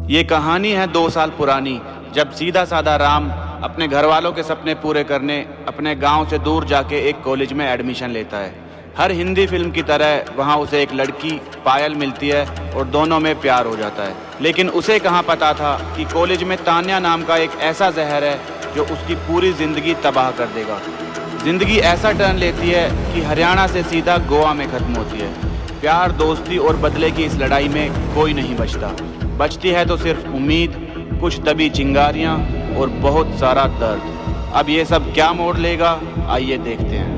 ये कहानी है 2 साल पुरानी, जब सीधा साधा राम अपने घर वालों के सपने पूरे करने अपने गांव से दूर जाके एक कॉलेज में एडमिशन लेता है। हर हिंदी फिल्म की तरह वहां उसे एक लड़की पायल मिलती है और दोनों में प्यार हो जाता है। लेकिन उसे कहाँ पता था कि कॉलेज में तान्या नाम का एक ऐसा जहर है जो उसकी पूरी जिंदगी तबाह कर देगा। जिंदगी ऐसा टर्न लेती है कि हरियाणा से सीधा गोवा में खत्म होती है। प्यार, दोस्ती और बदले की इस लड़ाई में कोई नहीं बचता। बचती है तो सिर्फ उम्मीद, कुछ दबी चिंगारियां और बहुत सारा दर्द। अब ये सब क्या मोड़ लेगा, आइए देखते हैं।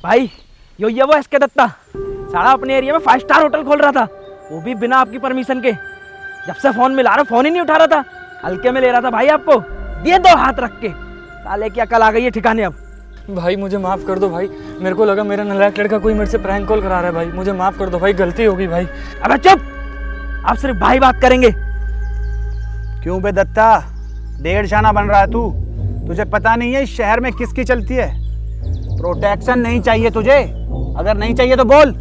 भाई ये वो एसके दत्ता साला अपने एरिया में 5 स्टार होटल खोल रहा था, वो भी बिना आपकी परमिशन के। जब से फोन मिला रहा फोन ही नहीं उठा रहा था, हल्के में ले रहा था भाई। आपको दिए 2 हाथ रख के, साले की अकल आ गई है ठिकाने अब। भाई मुझे माफ़ कर दो भाई, मेरे को लगा मेरा नालायक लड़का कोई मेरे से प्रैंक कॉल करा रहा है। भाई मुझे माफ़ कर दो भाई, गलती होगी भाई। अबे चुप, आप सिर्फ भाई बात करेंगे। क्यों बे दत्ता, डेढ़ शाना बन रहा है तू? तुझे पता नहीं है इस शहर में किसकी चलती है? प्रोटेक्शन नहीं चाहिए तुझे? अगर नहीं चाहिए तो बोल,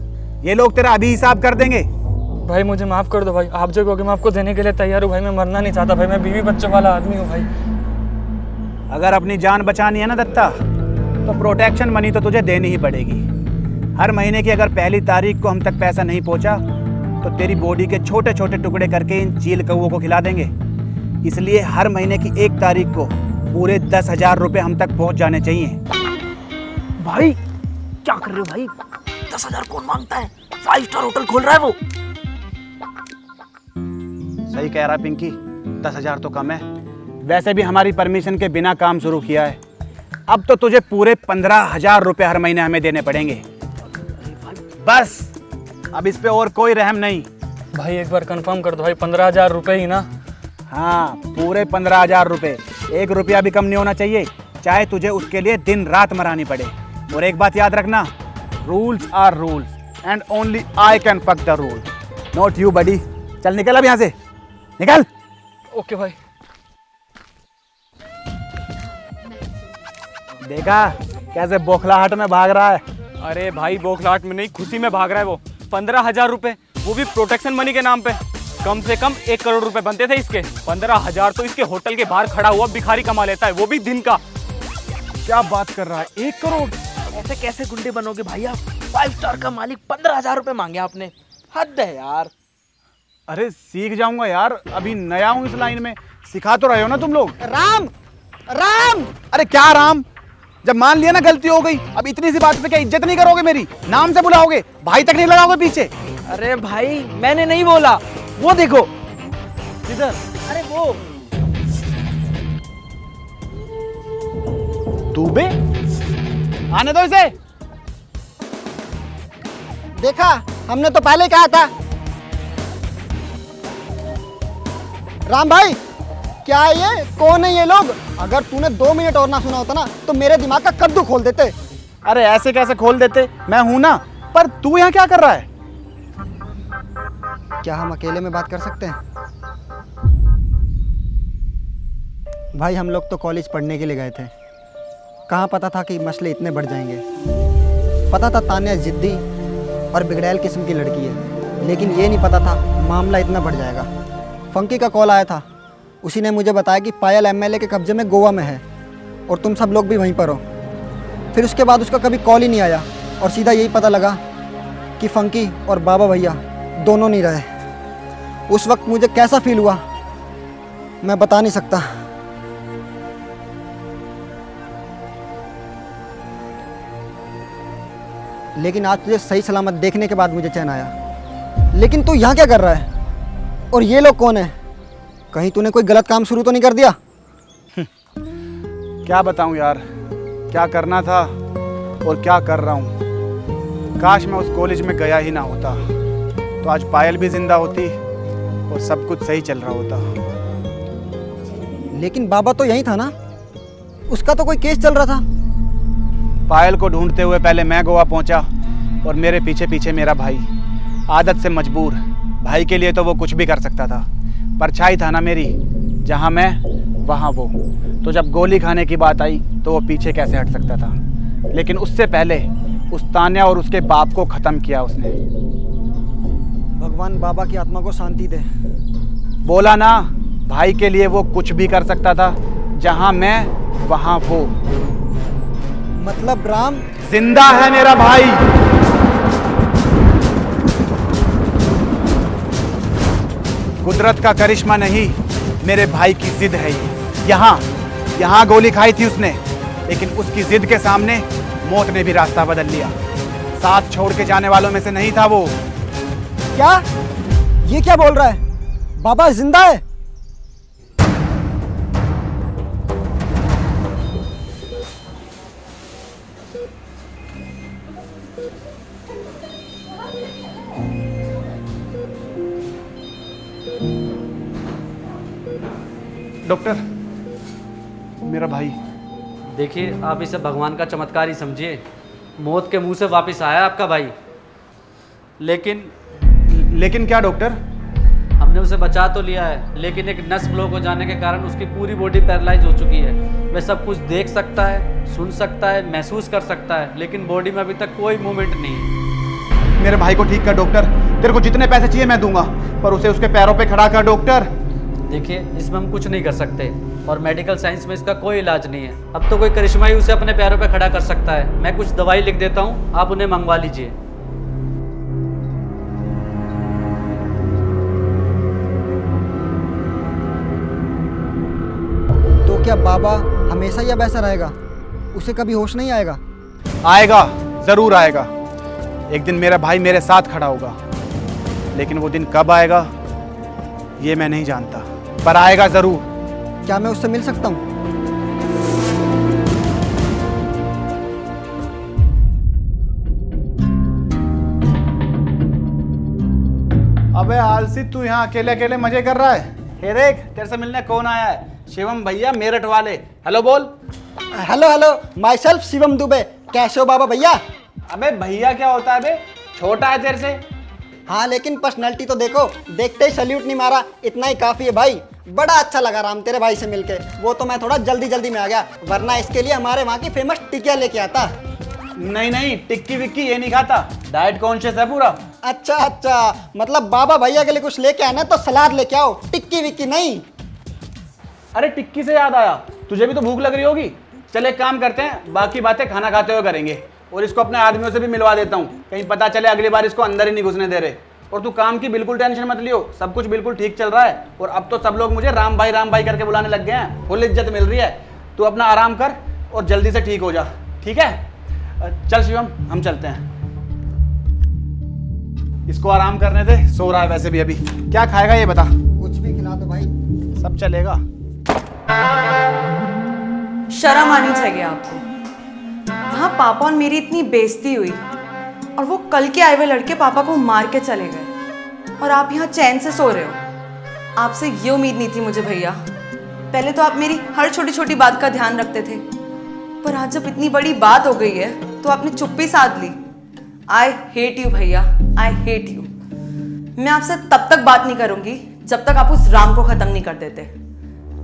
ये लोग तेरा अभी हिसाब कर देंगे। भाई मुझे माफ़ कर दो भाई, आप जो कहोगे मैं आपको देने के लिए तैयार हूँ भाई। मैं मरना नहीं चाहता भाई, मैं बीवी बच्चों वाला आदमी हूँ भाई। अगर अपनी जान बचानी है ना दत्ता, तो प्रोटेक्शन मनी तो तुझे देनी ही पड़ेगी। हर महीने की अगर पहली तारीख को हम तक पैसा नहीं पहुंचा तो तेरी बॉडी के छोटे छोटे टुकड़े करके इन चील कौओं को खिला देंगे। इसलिए हर महीने की 1 तारीख को पूरे 10,000 रुपये हम तक पहुंच जाने चाहिए। भाई क्या कर रहे हो भाई? 10,000 कौन मांगता है? 5 स्टार होटल खोल रहा है वो। सही कह रहा पिंकी, 10,000 तो कम है। वैसे भी हमारी परमिशन के बिना काम शुरू किया है। अब तो तुझे पूरे 15,000 रुपये हर महीने हमें देने पड़ेंगे। बस अब इस पे और कोई रहम नहीं। भाई एक बार कंफर्म कर दो भाई, 15,000 रुपये ही ना? हाँ, पूरे 15,000 रुपये। 1 रुपया भी कम नहीं होना चाहिए, चाहे तुझे उसके लिए दिन रात मरानी पड़े। और एक बात याद रखना, rules are rules and only I can fuck the rule, not you buddy. चल निकल अब यहाँ से, निकल। ओके भाई। देखा कैसे बौखलाहट में भाग रहा है? अरे भाई बौखलाहट में नहीं, खुशी में भाग रहा है वो। 15,000 रुपये, वो भी प्रोटेक्शन मनी के नाम पे। कम से कम 1 करोड़ रुपए बनते थे इसके। 15,000 तो इसके होटल के बाहर खड़ा हुआ भिखारी कमा लेता है, वो भी दिन का। क्या बात कर रहा है? 1 करोड़? ऐसे कैसे गुंडे बनोगे भाई आप? 5 स्टार का मालिक 15,000 रुपए मांगे आपने, हद है यार। अरे सीख जाऊंगा यार, अभी नया हूँ इस लाइन में। सिखा तो रहे हो ना तुम लोग। राम राम, अरे क्या राम? जब मान लिया ना गलती हो गई, अब इतनी सी बात पे क्या इज्जत नहीं करोगे मेरी? नाम से बुलाओगे, भाई तक नहीं लगाओगे पीछे? अरे भाई मैंने नहीं बोला, वो देखो किधर? अरे वो दूबे, आने दो इसे। देखा, हमने तो पहले कहा था। राम भाई, क्या है ये? कौन है ये लोग? अगर तूने 2 मिनट और ना सुना होता ना तो मेरे दिमाग का कद्दू खोल देते। अरे ऐसे कैसे खोल देते, मैं हूं ना। पर तू यहाँ क्या कर रहा है? क्या हम अकेले में बात कर सकते हैं? भाई हम लोग तो कॉलेज पढ़ने के लिए गए थे, कहाँ पता था कि मसले इतने बढ़ जाएंगे। पता था तान्या जिद्दी और बिगड़ैल किस्म की लड़की है, लेकिन ये नहीं पता था मामला इतना बढ़ जाएगा। फंकी का कॉल आया था, उसी ने मुझे बताया कि पायल एमएलए के कब्जे में गोवा में है। और तुम सब लोग भी वहीं पर हो। फिर उसके बाद उसका कभी कॉल ही नहीं आया और सीधा यही पता लगा कि फंकी और बाबा भैया दोनों नहीं रहे। उस वक्त मुझे कैसा फील हुआ मैं बता नहीं सकता। लेकिन आज तुझे सही सलामत देखने के बाद मुझे चैन आया। लेकिन तू यहाँ क्या कर रहा है? और ये लोग कौन है? कहीं तूने कोई गलत काम शुरू तो नहीं कर दिया? क्या बताऊं यार, क्या करना था और क्या कर रहा हूं। काश मैं उस कॉलेज में गया ही ना होता, तो आज पायल भी जिंदा होती और सब कुछ सही चल रहा होता। लेकिन बाबा तो यहीं था ना, उसका तो कोई केस चल रहा था। पायल को ढूंढते हुए पहले मैं गोवा पहुंचा और मेरे पीछे पीछे मेरा भाई। आदत से मजबूर, भाई के लिए तो वो कुछ भी कर सकता था। परछाई था ना मेरी, जहां मैं वहां वो। तो जब गोली खाने की बात आई तो वो पीछे कैसे हट सकता था। लेकिन उससे पहले उस तान्या और उसके बाप को ख़त्म किया उसने। भगवान बाबा की आत्मा को शांति दे। बोला ना, भाई के लिए वो कुछ भी कर सकता था। जहां मैं वहां वो। मतलब राम जिंदा है मेरा भाई। कुदरत का करिश्मा नहीं, मेरे भाई की जिद है ये। यहाँ गोली खाई थी उसने, लेकिन उसकी जिद के सामने मौत ने भी रास्ता बदल लिया। साथ छोड़ के जाने वालों में से नहीं था वो। क्या? ये क्या बोल रहा है? बाबा जिंदा है? डॉक्टर, मेरा भाई। देखिए, आप इसे भगवान का चमत्कार ही समझिए। मौत के मुंह से वापस आया आपका भाई। लेकिन क्या डॉक्टर? हमने उसे बचा तो लिया है, लेकिन एक नस ब्लॉक हो जाने के कारण उसकी पूरी बॉडी पैरालाइज हो चुकी है। वह सब कुछ देख सकता है, सुन सकता है, महसूस कर सकता है, लेकिन बॉडी में अभी तक कोई मूवमेंट नहीं है। मेरे भाई को ठीक कर डॉक्टर। तेरे को जितने पैसे चाहिए मैं दूंगा, पर उसे उसके पैरों पे खड़ा कर डॉक्टर। देखिए, इसमें हम कुछ नहीं कर सकते और मेडिकल साइंस में इसका कोई इलाज नहीं है। अब तो कोई करिश्मा ही उसे अपने पैरों पे खड़ा कर सकता है। मैं कुछ दवाई लिख देता हूँ, आप उन्हें मंगवा लीजिए। तो क्या बाबा हमेशा ही अब ऐसा रहेगा? उसे कभी होश नहीं आएगा? आएगा, जरूर आएगा। एक दिन मेरा भाई मेरे साथ खड़ा होगा, लेकिन वो दिन कब आएगा ये मैं नहीं जानता, पर आएगा जरूर। क्या मैं उससे मिल सकता हूँ? अबे आलसी, तू यहाँ अकेले अकेले मजे कर रहा है? हे देख, तेरे से मिलने कौन आया है? शिवम भैया, मेरठ वाले। हेलो बोल। Hello hello, my self Shivam Dubey. कैसे हो बाबा भैया? अबे भैया क्या होता है बे? छोटा है तेरे से। हाँ, लेकिन पर्सनैलिटी तो देखो, देखते ही सल्यूट नहीं मारा, इतना ही काफ़ी है भाई। बड़ा अच्छा लगा राम तेरे भाई से मिलके। वो तो मैं थोड़ा जल्दी में आ गया, वरना इसके लिए हमारे वहाँ की फेमस टिकिया लेके आता। नहीं, टिक्की विक्की ये नहीं खाता, डाइट कॉन्शियस है पूरा। अच्छा, मतलब बाबा भैया के लिए कुछ लेके आना तो सलाद लेके आओ, टिक्की विक्की नहीं। अरे टिक्की से याद आया, तुझे भी तो भूख लग रही होगी। चल एक काम करते हैं, बाकी बातें खाना खाते हुए करेंगे। और इसको अपने आदमियों से भी मिलवा देता हूँ, कहीं पता चले अगली बार इसको अंदर ही नहीं घुसने दे रहे। और तू काम की बिल्कुल टेंशन मत लियो, सब कुछ बिल्कुल ठीक चल रहा है। और अब तो सब लोग मुझे राम भाई करके बुलाने लग गए हैं, फुल इज्जत मिल रही है। तू अपना आराम कर और जल्दी से ठीक हो जा, ठीक है? चल शिवम, हम चलते हैं। इसको आराम करने दे, सो रहा है वैसे भी अभी। क्या खाएगा ये बता? कुछ भी खिला दो भाई, सब चलेगा। शर्म आनी चाहिए आपको। वहाँ पापा और मेरी इतनी बेइज्जती हुई और वो कल के आए हुए लड़के पापा को मार के चले गए, और आप यहाँ चैन से सो रहे हो। आपसे ये उम्मीद नहीं थी मुझे भैया। पहले तो आप मेरी हर छोटी छोटी बात का ध्यान रखते थे, पर आज जब इतनी बड़ी बात हो गई है तो आपने चुप्पी साध ली। आई हेट यू भैया, आई हेट यू। मैं आपसे तब तक बात नहीं करूंगी जब तक आप उस राम को खत्म नहीं कर देते।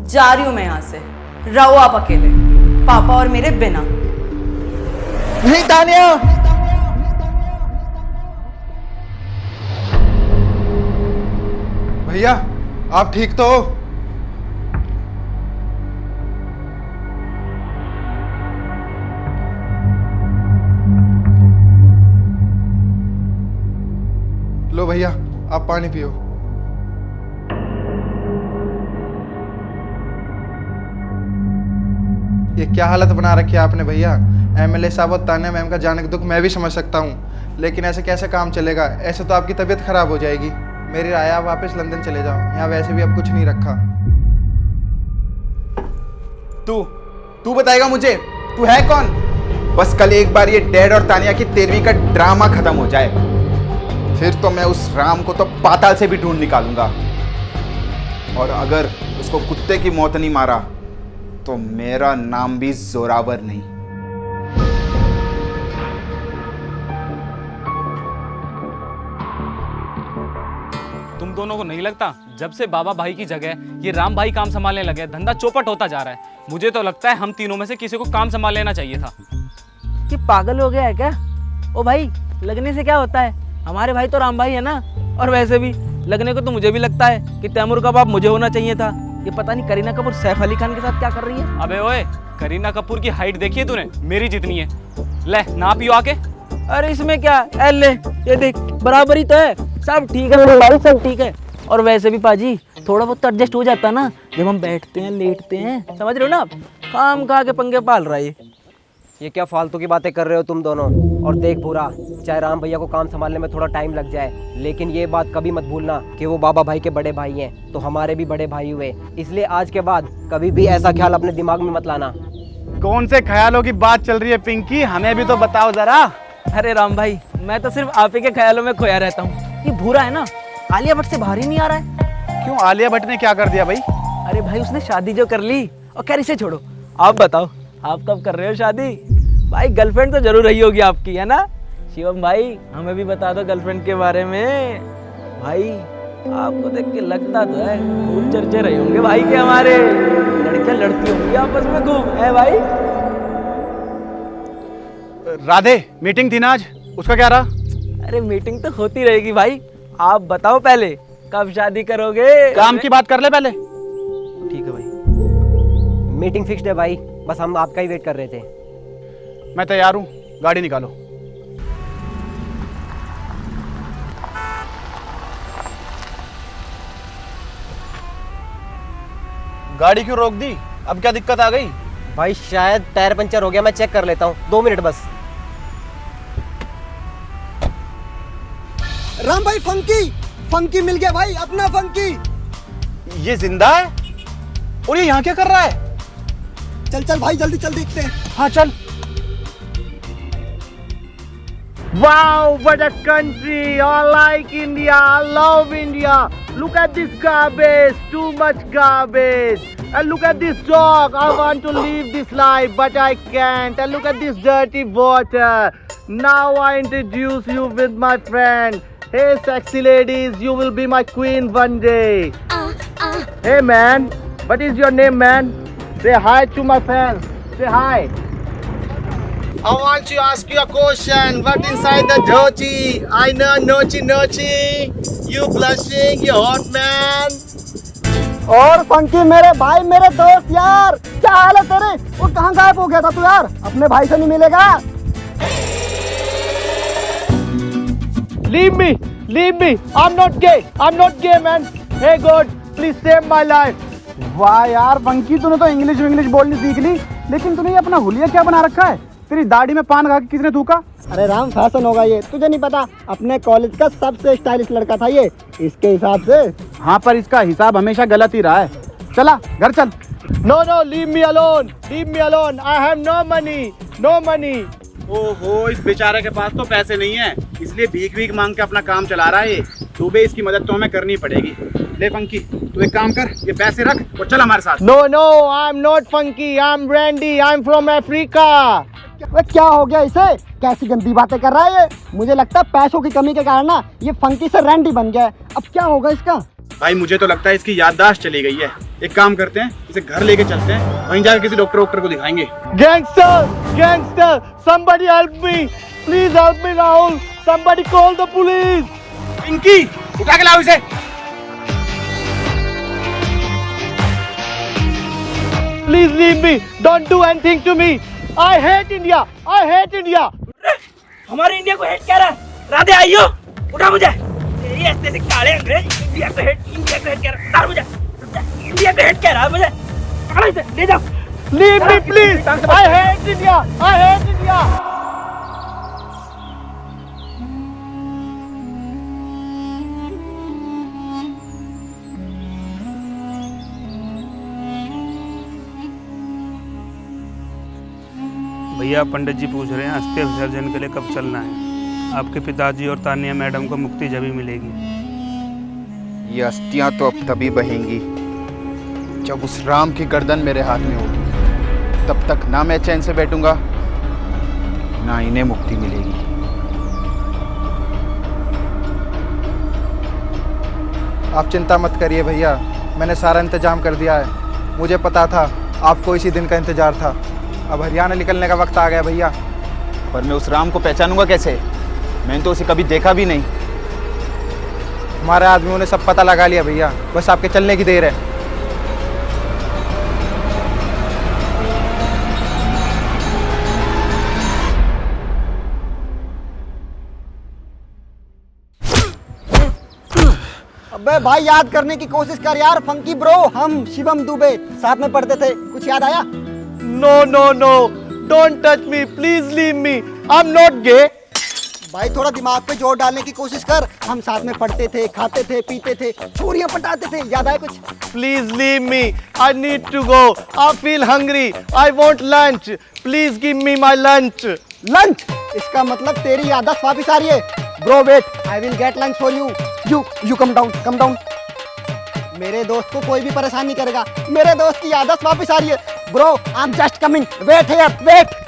जा रही हूं मैं यहाँ से, रहो आप अकेले, पापा और मेरे बिना। नहीं तानिया, भैया आप ठीक तो हो? लो भैया, आप पानी पियो। ये क्या हालत बना रखी है आपने भैया। एमएलए साहब और तान्या मैम का जाने का दुख मैं भी समझ सकता हूँ, लेकिन ऐसे कैसे काम चलेगा। ऐसे तो आपकी तबीयत खराब हो जाएगी। मेरी राय आप वापस लंदन चले जाओ, यहाँ वैसे भी अब कुछ नहीं रखा। तू बताएगा मुझे, तू है कौन? बस कल एक बार ये डैड और तानिया की 13वीं का ड्रामा खत्म हो जाए, फिर तो मैं उस राम को तो पाताल से भी ढूंढ निकालूंगा। और अगर उसको कुत्ते की मौत नहीं मारा तो मेरा नाम भी जोरावर नहीं। तुम दोनों को नहीं लगता जब से बाबा भाई की जगह ये राम भाई काम संभालने लगे, धंधा चौपट होता जा रहा है। मुझे तो लगता है हम तीनों में से किसी को काम संभाल लेना चाहिए था। कि पागल हो गया है क्या? ओ भाई, लगने से क्या होता है? हमारे भाई तो राम भाई है ना। और वैसे भी लगने को तो मुझे भी लगता है कि तैमूर का बाप मुझे होना चाहिए था। ये पता नहीं करीना कपूर सैफ अली खान के साथ क्या कर रही है। अबे ओए, करीना कपूर की हाइट देखी है तूने? मेरी जितनी है। ले ना पियो आके। अरे इसमें क्या है? ले ये देख, बराबरी तो है। सब ठीक है मेरे भाई, सब ठीक है। और वैसे भी पाजी थोड़ा बहुत तो एडजस्ट हो जाता ना जब हम बैठते हैं लेटते हैं, समझ रहे हो ना आप? काम खा के पंगे पाल रहा है ये क्या फालतू की बातें कर रहे हो तुम दोनों। और देख पूरा, चाहे राम भैया को काम संभालने में थोड़ा टाइम लग जाए, लेकिन ये बात कभी मत भूलना कि वो बाबा भाई के बड़े भाई हैं, तो हमारे भी बड़े भाई हुए। इसलिए आज के बाद कभी भी ऐसा ख्याल अपने दिमाग में मत लाना। कौन से ख्यालों की बात चल रही है पिंकी, हमें भी तो बताओ जरा। अरे राम भाई, मैं तो सिर्फ आप ही के ख्यालों में खोया रहता हूँ। ये भूरा है ना, आलिया भट्ट से बाहर ही नहीं आ रहा है। क्यों, आलिया भट्ट ने क्या कर दिया भाई? अरे भाई, उसने शादी जो कर ली। और खैर इसे छोड़ो, आप बताओ आप कब कर रहे हो शादी? भाई गर्लफ्रेंड तो जरूर रही होगी आपकी, है ना? शिवम भाई, हमें भी बता दो गर्लफ्रेंड के बारे में। भाई आपको देख के लगता तो है खूब चर्चे रहे होंगे भाई के हमारे। लड़कियां लड़ती होंगी आपस में खूब, है भाई? राधे मीटिंग थी ना आज, उसका क्या रहा? अरे मीटिंग तो होती रहेगी भाई। आप बताओ पहले कब शादी करोगे? काम की बात कर ले पहले। ठीक है भाई, मीटिंग फिक्स्ड है भाई, बस हम आपका ही वेट कर रहे थे। मैं तैयार हूँ, गाड़ी निकालो। गाड़ी क्यों रोक दी? अब क्या दिक्कत आ गई? भाई शायद टायर पंचर हो गया, मैं चेक कर लेता हूँ, 2 मिनट बस। राम भाई, फंकी मिल गया भाई, अपना फंकी। ये जिंदा है? और ये यहाँ क्या कर रहा है? चल भाई, जल्दी चल देखते हैं। हाँ चल। Wow, what a country! I like India. I love India. Look at this garbage. Too much garbage. And look at this dog. I want to live this life, but I can't. And look at this dirty water. Now I introduce you with my friend. Hey, sexy ladies, you will be my queen one day. Hey, man. What is your name, man? Say hi to my fans. Say hi. I want to ask you a question. What inside the dhoti? I know nochi. You blushing, you hot man. और funky मेरे भाई, मेरे दोस्त यार, क्या हाल है तेरे? वो कहाँ गायब हो गया था तू यार? अपने भाई से नहीं मिलेगा? Leave me. I'm not gay, man. Hey God, please save my life. वाह यार फंकी, तूने तो इंग्लिश बोलनी सीख ली, लेकिन तूने ये अपना हुलिया क्या बना रखा है? तेरी दाढ़ी में पान खा के किसने थूका? अरे राम, फैशन होगा ये, तुझे नहीं पता? अपने कॉलेज का सबसे स्टाइलिश लड़का था ये, इसके हिसाब से। हाँ, पर इसका हिसाब हमेशा गलत ही रहा है। चला घर चल। No, leave me alone. I have no money. ओहो, इस बेचारे के पास तो पैसे नहीं है, इसलिए भीख मांग के अपना काम चला रहा है ये। सुबह इसकी मदद तो हमें करनी पड़ेगी। ले फंकी, तू एक काम कर, ये पैसे रख और चल हमारे साथ। No, I am not funky, I am brandy, I am from Africa. क्या हो गया इसे? कैसी गंदी बातें कर रहा है ये? मुझे लगता है पैसों की कमी के कारण ना ये फंकी से रैंडी बन गया है। अब क्या होगा इसका? भाई मुझे तो लगता है इसकी याददाश्त चली गई है। एक काम करते हैं, इसे घर लेके चलते हैं, वहीं जाकर किसी डॉक्टर को दिखाएंगे। Gangster, somebody help me, please help me Rahul, somebody call the police। Pinki, उठा के लाओ इसे। Please leave me, don't do anything to me, I hate India। हमारे इंडिया को हेट कह रहा है? राधे आइयो, उठा मुझे। तेरी ऐसे से काले अंग्रेज इंडिया को हेट कह रहा है मुझे, इंडिया को हेट कह रहा है मुझे, पकड़ो इसे, ले जाओ। Leave me please, I hate India, I hate India. भैया पंडित जी पूछ रहे हैं अस्थि विसर्जन के लिए कब चलना है। आपके पिताजी और तानिया मैडम को मुक्ति जब ही मिलेगी। ये अस्थियां तो अब तभी बहेंगी जब उस राम की गर्दन मेरे हाथ में होगी। तब तक ना मैं चैन से बैठूंगा, ना इन्हें मुक्ति मिलेगी। आप चिंता मत करिए भैया, मैंने सारा इंतजाम कर दिया है। मुझे पता था आपको इसी दिन का इंतजार था। अब हरियाणा निकलने का वक्त आ गया भैया। पर मैं उस राम को पहचानूंगा कैसे? मैंने तो उसे कभी देखा भी नहीं। हमारे आदमियों ने सब पता लगा लिया भैया, बस आपके चलने की देर है। अबे भाई याद करने की कोशिश कर यार। फंकी ब्रो, हम शिवम दुबे साथ में पढ़ते थे, कुछ याद आया? No no no, don't touch me, please leave me, I am not gay. भाई थोड़ा दिमाग पे जोर डालने की कोशिश कर। हम साथ में पढ़ते थे, खाते थे, पीते थे, चोरियां पटाते थे, याद आया कुछ? Please leave me, I need to go, I feel hungry, I want lunch, please give me my lunch. Lunch? इसका मतलब तेरी याददाश्त वापस आ रही है। Bro wait, I will get lunch for you. You calm down, calm down. मेरे दोस्त को कोई भी परेशान नहीं करेगा, मेरे दोस्त की याददाश्त वापस आ रही है। Bro I am just coming, wait here, wait.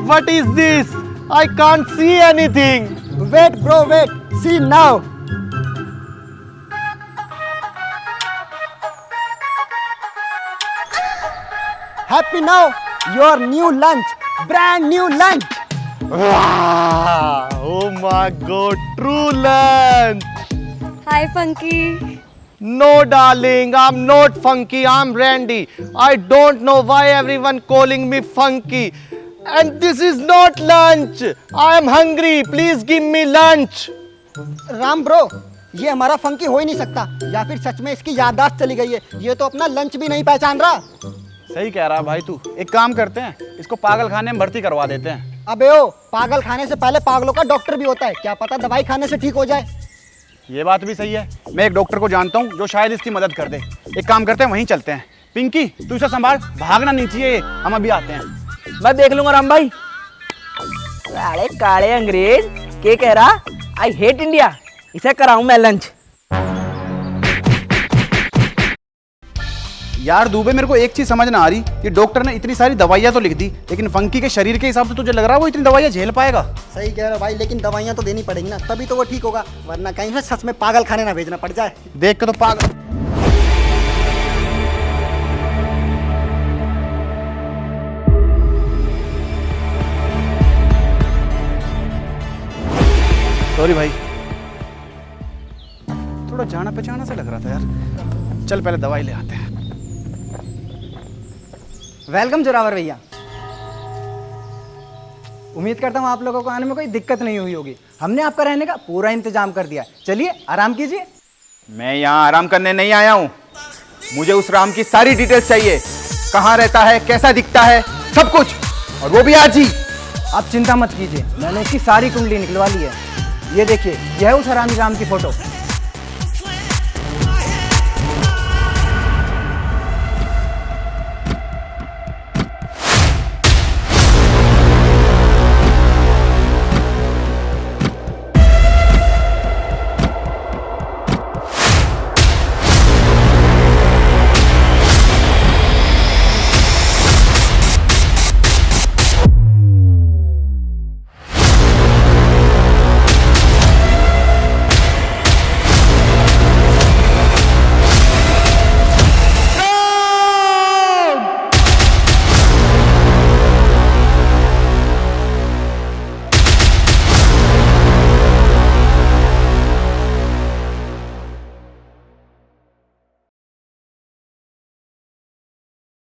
What is this? I can't see anything. Wait bro, wait. See now. Happy now. Your new lunch. Brand new lunch. Oh my god, true lunch. Hi Funky. No darling, I'm not Funky, I'm Randy. I don't know why everyone calling me Funky. And this is not lunch. I am hungry. Please give me lunch. Ram bro, ये हमारा funky हो ही नहीं सकता, या फिर सच में इसकी याददाश्त चली गई है। ये तो अपना लंच भी नहीं पहचान रहा। सही कह रहा भाई तू। एक काम करते हैं, इसको पागल खाने में भर्ती करवा देते हैं। अबे ओ, पागल खाने से पहले पागलों का डॉक्टर भी होता है, क्या पता दवाई खाने से ठीक हो जाए। ये बात भी सही है। मैं एक डॉक्टर को जानता हूँ जो शायद इसकी मदद कर दे। एक काम करते हैं, वहीं चलते हैं। पिंकी तू इसे संभाल, भागना नहीं चाहिए, हम अभी आते हैं। मैं देख लूंगा राम भाई। अरे काले अंग्रेज के कह रहा आई हेट इंडिया, इसे कराऊं मैं लंच। यार दुबे, मेरे को एक चीज समझ ना आ रही, ये डॉक्टर ने इतनी सारी दवाइयाँ तो लिख दी, लेकिन फंकी के शरीर के हिसाब से तुझे लग रहा है वो इतनी दवाइयाँ झेल पाएगा? सही कह रहा भाई, लेकिन दवाइयाँ तो देनी पड़ेगी ना, तभी तो वो ठीक होगा, वरना कहीं से सच में पागल खाने ना भेजना पड़ जाए। देख के तो पागल। सॉरी भाई, थोड़ा जाना पहचाना सा लग रहा था यार। चल पहले दवाई ले आते हैं। वेलकम जोरावर भैया। उम्मीद करता हूँ आप लोगों को आने में कोई दिक्कत नहीं हुई होगी। हमने आपका रहने का पूरा इंतजाम कर दिया, चलिए आराम कीजिए। मैं यहाँ आराम करने नहीं आया हूँ, मुझे उस राम की सारी डिटेल्स चाहिए। कहाँ रहता है, कैसा दिखता है, सब कुछ, और वो भी आज ही। आप चिंता मत कीजिए, मैंने इसकी सारी कुंडली निकलवा ली है। ये देखिए, यह है उस हरामी राम की फोटो।